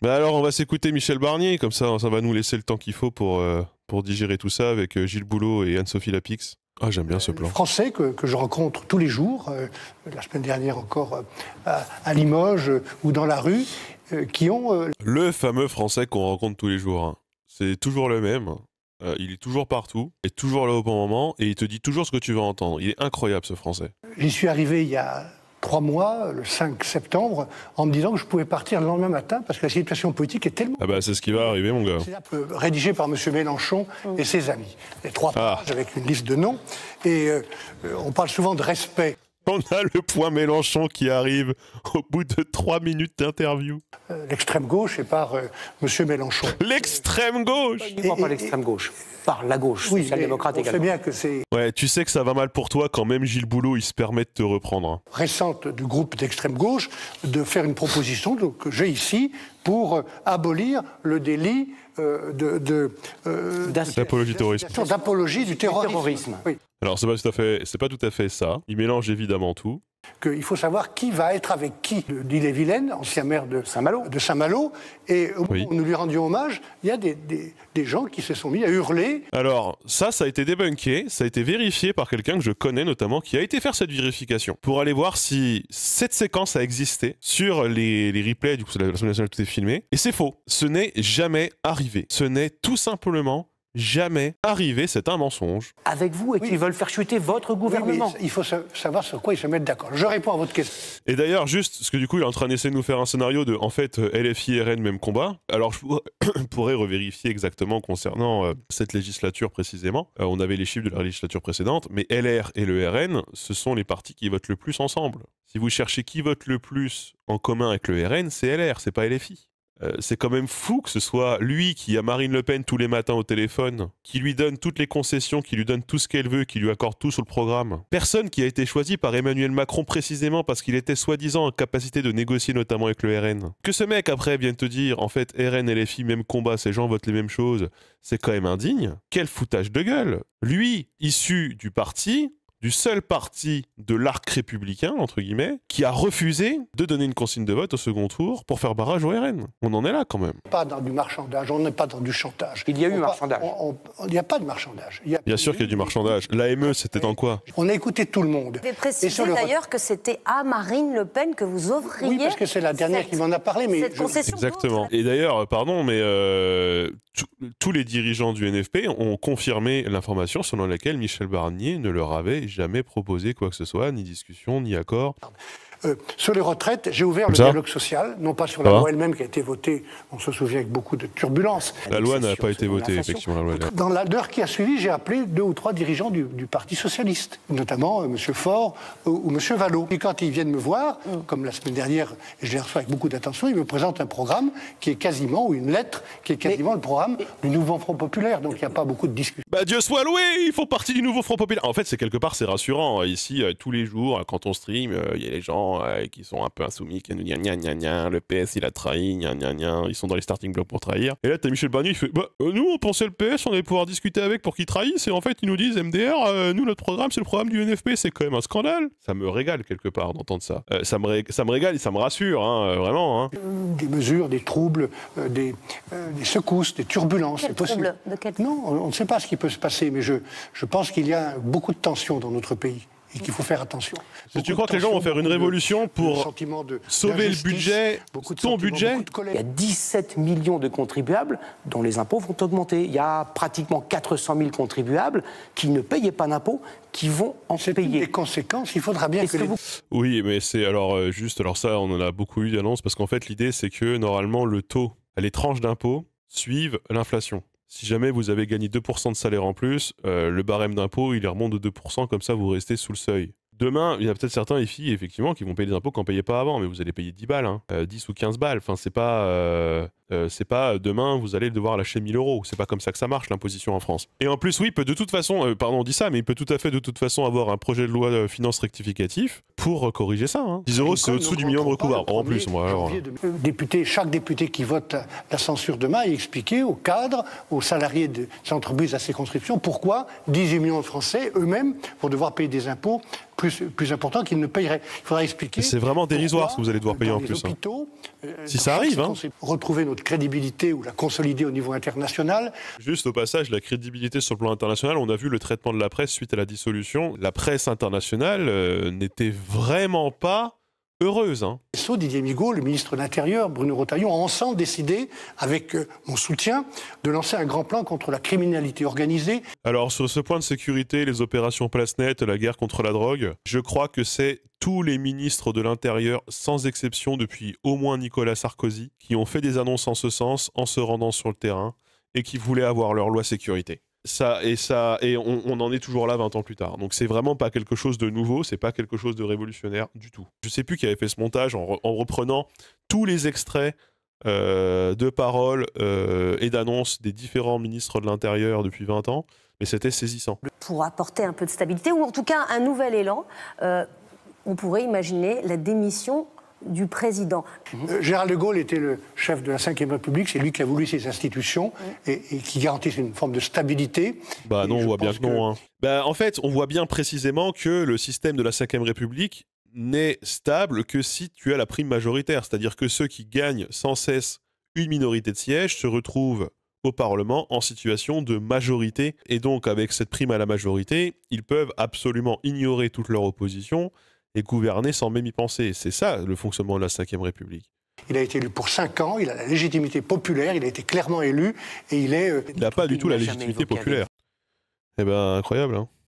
Bah alors, on va s'écouter Michel Barnier, comme ça va nous laisser le temps qu'il faut pour digérer tout ça avec Gilles Boulot et Anne-Sophie Lapix. Ah, j'aime bien ce plan. Français que je rencontre tous les jours, la semaine dernière encore à Limoges ou dans la rue, qui ont... Le fameux Français qu'on rencontre tous les jours, hein. C'est toujours le même. Il est toujours partout, et toujours là au bon moment, et il te dit toujours ce que tu veux entendre. Il est incroyable, ce Français. J'y suis arrivé il y a 3 mois, le 5 septembre, en me disant que je pouvais partir le lendemain matin parce que la situation politique est tellement... Ah bah c'est ce qui va arriver, mon gars. C'est rédigé par M. Mélenchon et ses amis. Les 3 pages avec une liste de noms. Et on parle souvent de respect. On a le point Mélenchon qui arrive au bout de 3 minutes d'interview. L'extrême gauche et par M. Mélenchon. L'extrême gauche. Non, pas l'extrême gauche, par la gauche, oui, social-démocrate également. On sait bien que c'est... Ouais, tu sais que ça va mal pour toi quand même Gilles Boulot, il se permet de te reprendre. Récente du groupe d'extrême gauche de faire une proposition que j'ai ici pour abolir le délit d'apologie terrorisme. D'apologie du terrorisme. Oui. Alors c'est pas tout à fait ça. Il mélange évidemment tout. Il faut savoir qui va être avec qui. D'Ille-et-Vilaine, ancien maire de Saint-Malo. Et au moment où nous lui rendions hommage, il y a des gens qui se sont mis à hurler. Alors, ça a été débunké, ça a été vérifié par quelqu'un que je connais notamment, qui a été faire cette vérification, pour aller voir si cette séquence a existé sur les replays, du coup, la Assemblée nationale, tout est filmé. Et c'est faux. Ce n'est jamais arrivé. Ce n'est tout simplement jamais arrivé, c'est un mensonge. Avec vous et qu'ils veulent faire chuter votre gouvernement. Oui, mais il faut savoir sur quoi ils se mettent d'accord. Je réponds à votre question. Et d'ailleurs, juste, parce que du coup, il est en train d'essayer de nous faire un scénario de, en fait, LFI, RN, même combat. Alors, je pourrais revérifier exactement concernant cette législature précisément. On avait les chiffres de la législature précédente, mais LR et le RN, ce sont les partis qui votent le plus ensemble. Si vous cherchez qui vote le plus en commun avec le RN, c'est LR, c'est pas LFI. C'est quand même fou que ce soit lui qui a Marine Le Pen tous les matins au téléphone, qui lui donne toutes les concessions, qui lui donne tout ce qu'elle veut, qui lui accorde tout sur le programme. Personne qui a été choisi par Emmanuel Macron précisément parce qu'il était soi-disant en capacité de négocier notamment avec le RN. Que ce mec après vienne te dire, en fait, RN et LFI, même combat, ces gens votent les mêmes choses, c'est quand même indigne. Quel foutage de gueule. Lui, issu du seul parti de l'arc républicain, entre guillemets, qui a refusé de donner une consigne de vote au second tour pour faire barrage au RN. On en est là quand même. Pas dans du marchandage, on n'est pas dans du chantage. Il y a eu marchandage. Il n'y a pas de marchandage. Bien sûr qu'il y a du marchandage. L'AME, c'était dans quoi? On a écouté tout le monde. Vous avez précisé d'ailleurs que c'était à Marine Le Pen que vous offriez... Oui, parce que c'est la dernière qui m'en a parlé. Mais Exactement. Et d'ailleurs, pardon, mais tous les dirigeants du NFP ont confirmé l'information selon laquelle Michel Barnier ne leur avait jamais proposé quoi que ce soit, ni discussion, ni accord. Sur les retraites, j'ai ouvert le dialogue social, non pas sur la loi elle-même qui a été votée, on se souvient avec beaucoup de turbulences. La loi n'a pas été votée, effectivement. Dans l'heure qui a suivi, j'ai appelé 2 ou 3 dirigeants du Parti socialiste, notamment M. Faure ou M. Vallot. Et quand ils viennent me voir, comme la semaine dernière, et je les reçois avec beaucoup d'attention, ils me présentent un programme qui est quasiment, ou une lettre, qui est quasiment le programme du nouveau Front Populaire. Donc il n'y a pas beaucoup de discussion. Bah Dieu soit loué, ils font partie du nouveau Front Populaire. En fait, c'est quelque part, c'est rassurant. Ici, tous les jours, quand on stream, il y a les gens qui sont un peu insoumis, qui nous disent gna gna gna, le PS il a trahi, gna gna gna, ils sont dans les starting blocks pour trahir. Et là t'as Michel Barnier, il fait nous on pensait le PS, on allait pouvoir discuter avec pour qu'ils trahissent, et en fait ils nous disent MDR, nous notre programme c'est le programme du NFP, c'est quand même un scandale. Ça me régale quelque part d'entendre ça. Ça me régale et ça me rassure, vraiment. Hein. Des mesures, des troubles, des secousses, des turbulences. Quel trouble ? De quel... Non, on ne sait pas ce qui peut se passer, mais je pense qu'il y a beaucoup de tensions dans notre pays. Et qu'il faut faire attention. Tu crois que les gens vont faire une révolution pour sauver le budget, ton budget? Il y a 17 millions de contribuables dont les impôts vont augmenter. Il y a pratiquement 400 000 contribuables qui ne payaient pas d'impôts, qui vont en payer. C'est une des conséquences, il faudra bien que Oui, mais c'est alors ça, on en a beaucoup eu d'annonces, parce qu'en fait l'idée c'est que normalement le taux, les tranches d'impôts suivent l'inflation. Si jamais vous avez gagné 2% de salaire en plus, le barème d'impôt, il remonte de 2%, comme ça vous restez sous le seuil. Demain, il y a peut-être certains filles, effectivement, qui vont payer des impôts qu'on ne payait pas avant, mais vous allez payer 10 balles, 10 ou 15 balles. Enfin, c'est pas... C'est pas demain vous allez devoir lâcher 1 000 €. C'est pas comme ça que ça marche l'imposition en France. Et en plus, oui, il peut de toute façon, pardon, on dit ça, mais il peut tout à fait de toute façon avoir un projet de loi de finances rectificatif pour corriger ça. Hein. 10 € c'est au-dessous du million de recouvrable. En plus, moi. Alors, chaque député qui vote la censure demain est expliqué aux cadres, aux salariés des entreprises à circonscription pourquoi 18 millions de Français eux-mêmes vont devoir payer des impôts plus importants qu'ils ne paieraient. Il faudra expliquer. C'est vraiment dérisoire ce que vous allez devoir payer en plus. Hôpitaux, si ça arrive. Hein. Retrouver notre crédibilité ou la consolider au niveau international. Juste au passage, la crédibilité sur le plan international, on a vu le traitement de la presse suite à la dissolution. La presse internationale n'était vraiment pas heureuse. Hein. Didier Migaud, le ministre de l'Intérieur, Bruno Retailleau, ont ensemble décidé, avec mon soutien, de lancer un grand plan contre la criminalité organisée. Alors sur ce point de sécurité, les opérations Place Nette, la guerre contre la drogue, je crois que c'est tous les ministres de l'Intérieur, sans exception depuis au moins Nicolas Sarkozy, qui ont fait des annonces en ce sens en se rendant sur le terrain et qui voulaient avoir leur loi sécurité. Et on en est toujours là 20 ans plus tard. Donc c'est vraiment pas quelque chose de nouveau, c'est pas quelque chose de révolutionnaire du tout. Je sais plus qui avait fait ce montage en reprenant tous les extraits de paroles et d'annonces des différents ministres de l'Intérieur depuis 20 ans, mais c'était saisissant. Pour apporter un peu de stabilité, ou en tout cas un nouvel élan, on pourrait imaginer la démission du président. Gérald de Gaulle était le chef de la Ve République, c'est lui qui a voulu ces institutions et qui garantissent une forme de stabilité. Bah non, on voit bien que non. Hein. Bah, en fait, on voit bien précisément que le système de la Ve République n'est stable que si tu as la prime majoritaire, c'est-à-dire que ceux qui gagnent sans cesse une minorité de sièges se retrouvent au Parlement en situation de majorité, et donc avec cette prime à la majorité, ils peuvent absolument ignorer toute leur opposition et gouverner sans même y penser. C'est ça le fonctionnement de la Ve République. Il a été élu pour 5 ans, il a la légitimité populaire, il a été clairement élu et il est... Il n'a pas du tout la légitimité populaire. Eh ben incroyable, hein.